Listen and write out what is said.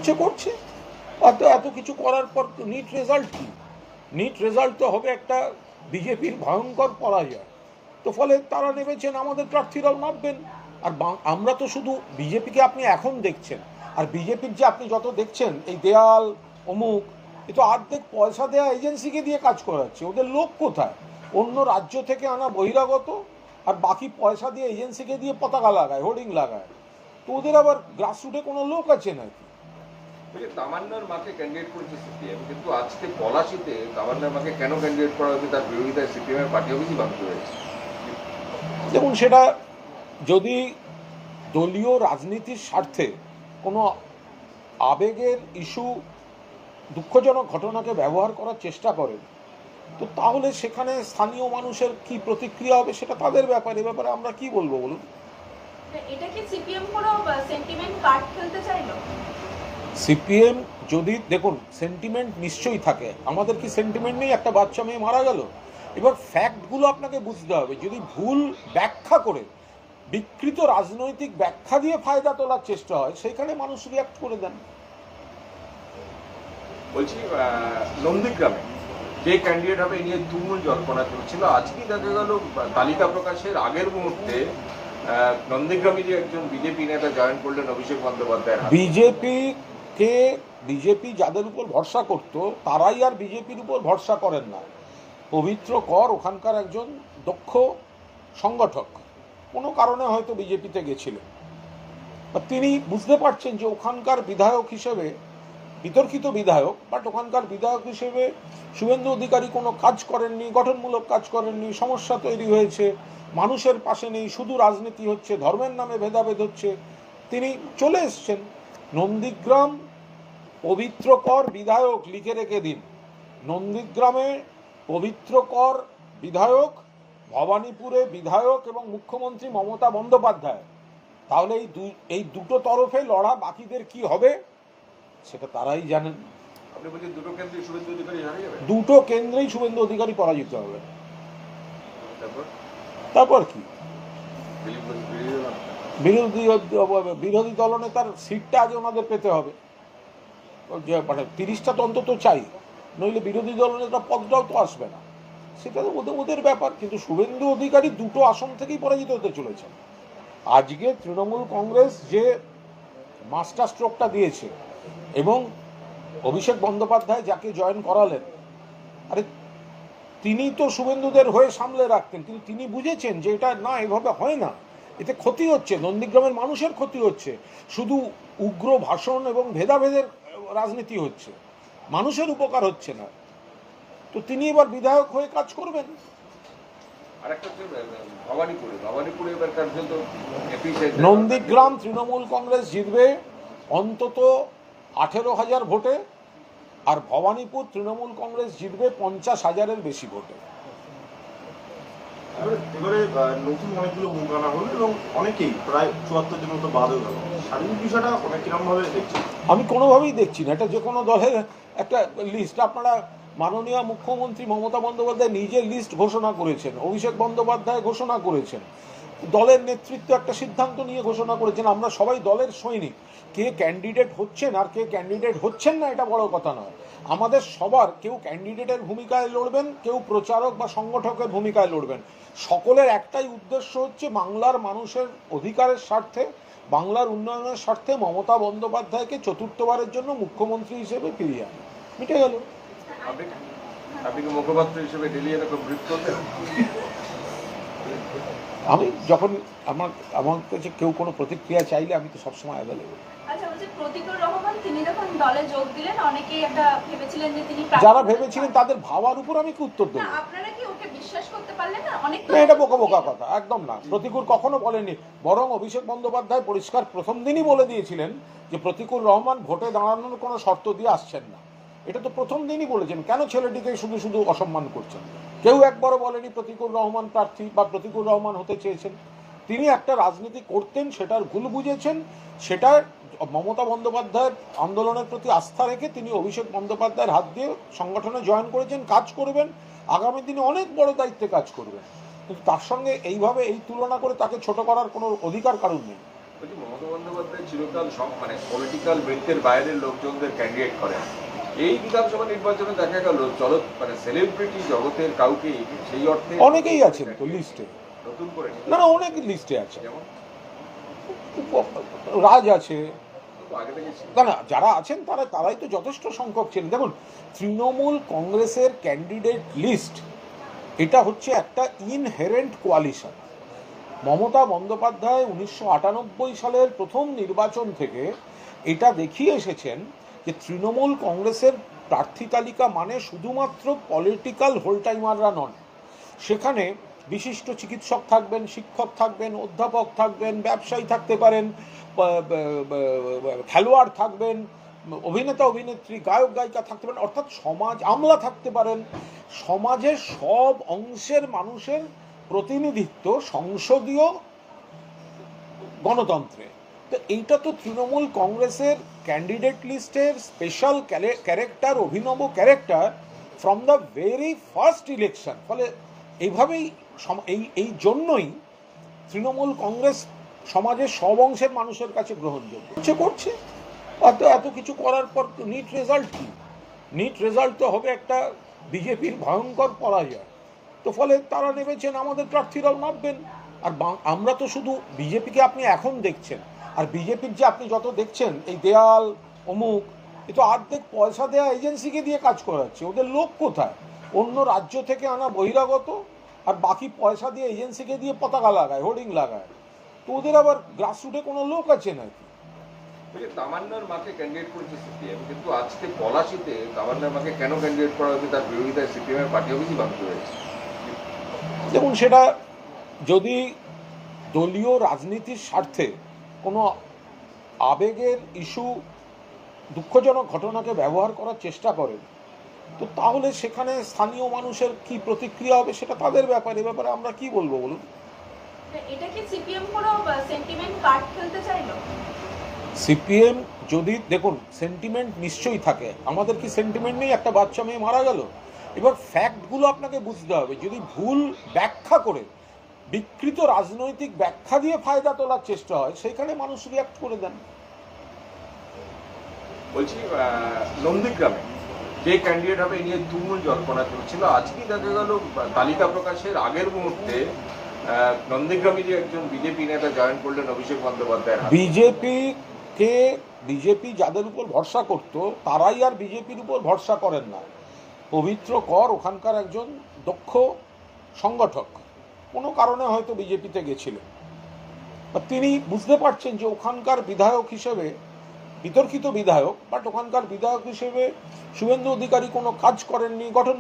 করছে করছে এত এত কিছু করার পর নিট রেজাল্ট কি? নিট রেজাল্ট তো হবে একটা বিজেপির ভয়ঙ্কর পরাজয়। তো ফলে তারা নেমেছেন, আমাদের প্রার্থীরাও নামবেন। আর আমরা তো শুধু বিজেপিকে আপনি এখন দেখছেন, আর বিজেপির যে আপনি যত দেখছেন এই দেয়াল অমুক, এ তো অর্ধেক পয়সা দেওয়া এজেন্সিকে দিয়ে কাজ করাচ্ছে। ওদের লোক কোথায়? অন্য রাজ্য থেকে আনা বহিরাগত, আর বাকি পয়সা দিয়ে এজেন্সিকে দিয়ে পতাকা লাগায়, হোর্ডিং লাগায়। তো ওদের আবার গ্রাসরুটে কোনো লোক আছে নাকি? তামান্নার মাকে ক্যান্ডিডেট করেছে সিপিএম, কিন্তু আজকে পলাশীতে তামান্নার মাকে কেন ক্যান্ডিডেট করা হয়েছে তার বিরোধিতায় সিপিএম এর পার্টি অফিসই ভাঙতে হয়েছে। দেখুন, সেটা যদি দলীয় রাজনীতির স্বার্থে কোনো আবেগের ইস্যু, দুঃখজনক ঘটনাকে ব্যবহার করার চেষ্টা করেন, তো তাহলে সেখানে স্থানীয় মানুষের কি প্রতিক্রিয়া হবে সেটা তাদের ব্যাপার। এ ব্যাপারে আমরা কি বলবো বলুন? এটা কি সিপিএম কোনো সেন্টিমেন্ট কার্ড খেলতে চাইলো? সিপিএম যদি, দেখুন, সেন্টিমেন্ট নিশ্চয়ই থাকে। আমাদের কি সেন্টিমেন্ট নেই? একটা বাচ্চা মেয়ে মারা গেল, এবার ফ্যাক্টগুলো আপনাকে বুঝতে হবে। যদি ভুল ব্যাখ্যা করে, বিকৃত রাজনৈতিক ব্যাখ্যা দিয়ে ফায়দা তোলার চেষ্টা হয়, সেখানে মানুষ রিয়াক্ট করে দেন। বলছি নন্দীগ্রামে যে ক্যান্ডিডেট হবে এ নিয়ে তুমুল জল্পনা চলছিল। আজকেই দেখা গেল তালিকা প্রকাশের আগের মুহূর্তে নন্দীগ্রামে যে একজন বিজেপি নেতা জয়েন করলেন অভিষেক বন্দ্যোপাধ্যায়ের। বিজেপি যাদের উপর ভরসা করত তারাই আর বিজেপির উপর ভরসা করেন না। পবিত্র কর ওখানকার একজন দক্ষ সংগঠক, কোনো কারণে হয়তো বিজেপিতে গেছিলেন। তিনি বুঝতে পারছেন যে ওখানকার বিধায়ক হিসেবে, বিতর্কিত বিধায়ক, বাট ওখানকার বিধায়ক হিসেবে শুভেন্দু অধিকারী কোনো কাজ করেননি, গঠনমূলক কাজ করেননি, সমস্যা তৈরি হয়েছে, মানুষের পাশে নেই, শুধু রাজনীতি হচ্ছে, ধর্মের নামে ভেদাভেদ হচ্ছে। তিনি চলে এসছেন। নন্দীগ্রাম পবিত্রকর বিধায়ক লিখে রেখে দিন। নন্দীগ্রামে পবিত্রকর বিধায়ক, ভবানীপুরে বিধায়ক এবং মুখ্যমন্ত্রী মমতা বন্দ্যোপাধ্যায়। তাহলে এই দুটো তরফে লড়া বাকিদের কি হবে সেটা তারাই জানেন। আপনি বলছেন দুটো কেন্দ্রে শুভেন্দু অধিকারী হারিয়ে যাবে? দুটো কেন্দ্রেই শুভেন্দু অধিকারী পরাজিত হবে। তারপর কি? বিরোধী দলনেতার সিটটা আগে ওনাদের পেতে হবে, মানে 30টা তো অন্তত চাই, নইলে বিরোধী দলনেতা পদটাও তো আসবে না। সেটা তো ওদের ব্যাপার। কিন্তু শুভেন্দু অধিকারী দুটো আসন থেকেই পরাজিত হতে চলেছেন। আজকে তৃণমূল কংগ্রেস যে মাস্টার স্ট্রোকটা দিয়েছে, এবং অভিষেক বন্দ্যোপাধ্যায় যাকে জয়েন করালেন, আরে তিনি তো শুভেন্দুদের হয়ে সামলে রাখতেন, কিন্তু তিনি বুঝেছেন যে এটা না, এভাবে হয় না, এতে ক্ষতি হচ্ছে, নন্দীগ্রামের মানুষের ক্ষতি হচ্ছে, শুধু উগ্র ভাষণ এবং ভেদাভেদের রাজনীতি হচ্ছে, মানুষের উপকার হচ্ছে না। তো তিনি এবার বিধায়ক হয়ে কাজ করবেন। নন্দীগ্রাম তৃণমূল কংগ্রেস জিতবে অন্তত 18,000 ভোটে, আর ভবানীপুর তৃণমূল কংগ্রেস জিতবে 50,000-এর বেশি ভোটে। এবারে নতুন অনেকগুলো মুখ আনা হলো এবং অনেকেই প্রায় 74 জন মতো বাদ হয়ে গেল। শারীরিক বিষয়টা অনেক কিরমভাবে দেখছি? আমি কোনোভাবেই দেখছি না এটা যে কোনো দলের একটা লিস্ট। আপনারা মাননীয় মুখ্যমন্ত্রী মমতা বন্দ্যোপাধ্যায় নিজের লিস্ট ঘোষণা করেছেন, অভিষেক বন্দ্যোপাধ্যায় ঘোষণা করেছেন, দলের নেতৃত্ব একটা সিদ্ধান্ত নিয়ে ঘোষণা করেছেন। আমরা সবাই দলের সৈনিক। কে ক্যান্ডিডেট হচ্ছেন আর কে ক্যান্ডিডেট হচ্ছেন না এটা বড় কথা নয়। আমাদের সবার, কেউ ক্যান্ডিডেটের ভূমিকায় লড়বেন, কেউ প্রচারক বা সংগঠকের ভূমিকায় লড়বেন। সকলের একটাই উদ্দেশ্য হচ্ছে বাংলার মানুষের অধিকারের স্বার্থে, বাংলার উন্নয়নের স্বার্থে মমতা বন্দ্যোপাধ্যায়কে চতুর্থবারের জন্য মুখ্যমন্ত্রী হিসেবে ফিরিয়ে আনা। মিটে গেল। আপনি কি মুখপাত্র হিসেবে দিল্লি এরকম ব্রিফ করবেন? আমি যখন আমার কাছে কেউ কোনো প্রতিক্রিয়া চাইলে আমি তো সবসময় অ্যাভেলেবল। আচ্ছা, বলছি প্রতিকুর রহমান তিনি যখন দলে যোগ দিলেন অনেকেই একটা ভেবেছিলেন যে তিনি, যারা ভেবেছিলেন তাদের ভাবার উপর আমি কি উত্তর দেবো? আপনারা কি ওকে বিশ্বাস করতে পারলেন না? অনেক না, এটা বোকা বোকা কথা, একদম না। প্রতিকুর কখনো বলেনি, বরং অভিষেক বন্দ্যোপাধ্যায় পরিষ্কার প্রথম দিনই বলে দিয়েছিলেন যে প্রতিকুর রহমান ভোটে দাঁড়ানোর কোনো শর্ত দিয়ে আসছেন না। এটা তো প্রথম দিনই বলেছেন। কেন ছেলেটিকে শুধু শুধু অসম্মান করছেন? কেউ একবারও বলেনি প্রতিকুর রহমান প্রার্থী বা প্রতিকুর রহমান হতে চেয়েছেন। তিনি একটা রাজনীতি করতেন, সেটার ভুল বুঝেছেন, সেটার মমতা বন্দ্যোপাধ্যায়ের আন্দোলনের প্রতি আস্থা রেখে তিনি অভিষেক বন্দ্যোপাধ্যায়ের হাত দিয়ে সংগঠনে জয়েন করেছেন, কাজ করবেন, আগামী দিনে অনেক বড় দায়িত্বে কাজ করবেন। কিন্তু তার সঙ্গে এইভাবে এই তুলনা করে তাকে ছোট করার কোনো অধিকার কারণ নেই। বলছি মমতা বন্দ্যোপাধ্যায় চিরকাল সব মানে পলিটিক্যাল বেল্টের বাইরের লোকজনদের ক্যান্ডিডেট করেন। এই বিধানসভা নির্বাচনে দেখা গেল মানে সেলিব্রিটি জগতের কাউকে সেই অর্থে অনেকেই আছেন তো লিস্টে, নতুন করে না অনেক লিস্টে আছে, যেমন রাজ আছে, আগে থেকে ছিল। না যারা আছেন তারাই তো যথেষ্ট সংখ্যক ছিলেন। দেখুন, তৃণমূল কংগ্রেসের ক্যান্ডিডেট লিস্ট এটা হচ্ছে একটা ইনহেরেন্ট কোয়ালিশন। মমতা বন্দ্যোপাধ্যায় 1998 সালের প্রথম নির্বাচন থেকে এটা দেখিয়ে এসেছেন যে তৃণমূল কংগ্রেসের প্রার্থী তালিকা মানে শুধুমাত্র পলিটিক্যাল হোল টাইমাররা নন, সেখানে বিশিষ্ট চিকিৎসক থাকবেন, শিক্ষক থাকবেন, অধ্যাপক থাকবেন, ব্যবসায়ী থাকতে পারেন, খেলোয়াড় থাকবেন, অভিনেতা অভিনেত্রী, গায়ক গায়িকা থাকতে পারেন, অর্থাৎ সমাজ আমলা থাকতে পারেন। সমাজের সব অংশের মানুষের প্রতিনিধিত্ব সংসদীয় গণতন্ত্রে। তো এইটা তো তৃণমূল কংগ্রেসের ক্যান্ডিডেট লিস্টের স্পেশাল ক্যারেক্টার, অভিনব character from the very first election. ফলে এইভাবেই এই জন্যই তৃণমূল কংগ্রেস সমাজের সব অংশের মানুষের কাছে গ্রহণযোগ্য করছে। এত কিছু করার পর নিট রেজাল্ট কি? নিট রেজাল্ট তো হবে একটা বিজেপির ভয়ঙ্কর পরাজয়। তো ফলে তারা নেমেছেন, আমাদের প্রার্থীরাও নামবেন। আর আমরা তো শুধু বিজেপিকে আপনি এখন দেখছেন, আর বিজেপির যে আপনি যত দেখছেন এই দেয়াল অমুক, এ তো অর্ধেক পয়সা দেওয়া এজেন্সিকে দিয়ে কাজ করাচ্ছে। ওদের লোক কোথায়? অন্য রাজ্য থেকে আনা বহিরাগত, আর বাকি পয়সা দিয়ে এজেন্সিকে দিয়ে পতাকা লাগায়, হোর্ডিং লাগায়। তো ওদের আবার গ্রাসরুটে কোনো লোক আছে নাকি? তামান্নার মাকে ক্যান্ডিডেট করেছে সিপিএম, কিন্তু আজকে পলাশিতে তামান্নার মাকে কেন ক্যান্ডিডেট করা হয়েছে তার বিরোধিতায় সিপিএম এর পার্টি অফিসই ভাঙতে হয়েছে। দেখুন, সেটা যদি দলীয় রাজনীতির স্বার্থে কোনো আবেগের ইস্যু, দুঃখজনক ঘটনাকে ব্যবহার করার চেষ্টা করেন, তো তাহলে সেখানে স্থানীয় মানুষের কি প্রতিক্রিয়া হবে সেটা তাদের ব্যাপারে। ব্যাপারে আমরা কি বলবো বলুন? এটা কি সিপিএম কোনো সেন্টিমেন্ট কার্ড খেলতে চাইলো? সিপিএম যদি, দেখুন, সেন্টিমেন্ট নিশ্চয়ই থাকে। আমাদের কি সেন্টিমেন্ট নেই? একটা বাচ্চা মেয়ে মারা গেল, এবার ফ্যাক্টগুলো আপনাকে বুঝতে হবে। যদি ভুল ব্যাখ্যা করে, বিকৃত রাজনৈতিক ব্যাখ্যা দিয়ে ফায়দা তোলার চেষ্টা হয়, সেখানে মানুষ রিয়াক্ট করে দেন। বলছি নন্দীগ্রামে যে ক্যান্ডিডেট হবে এ নিয়ে তুমুল জল্পনা চলছিল। আজকেই দেখা গেল তালিকা প্রকাশের আগের মুহূর্তে নন্দীগ্রামে যে একজন বিজেপি নেতা জয়েন করলেন অভিষেক বন্দ্যোপাধ্যায়ের হাতে। বিজেপি যাদের উপর ভরসা করত তারাই আর বিজেপির উপর ভরসা করেন না। পবিত্র কর ওখানকার একজন দক্ষ সংগঠক, কোনো কারণে হয়তো বিজেপিতে গেছিলেন। তিনি বুঝতে পারছেন যে ওখানকার বিধায়ক হিসেবে, বিতর্কিত বিধায়ক, বাট ওখানকার বিধায়ক হিসেবে শুভেন্দু অধিকারী কোনো কাজ করেননি, গঠন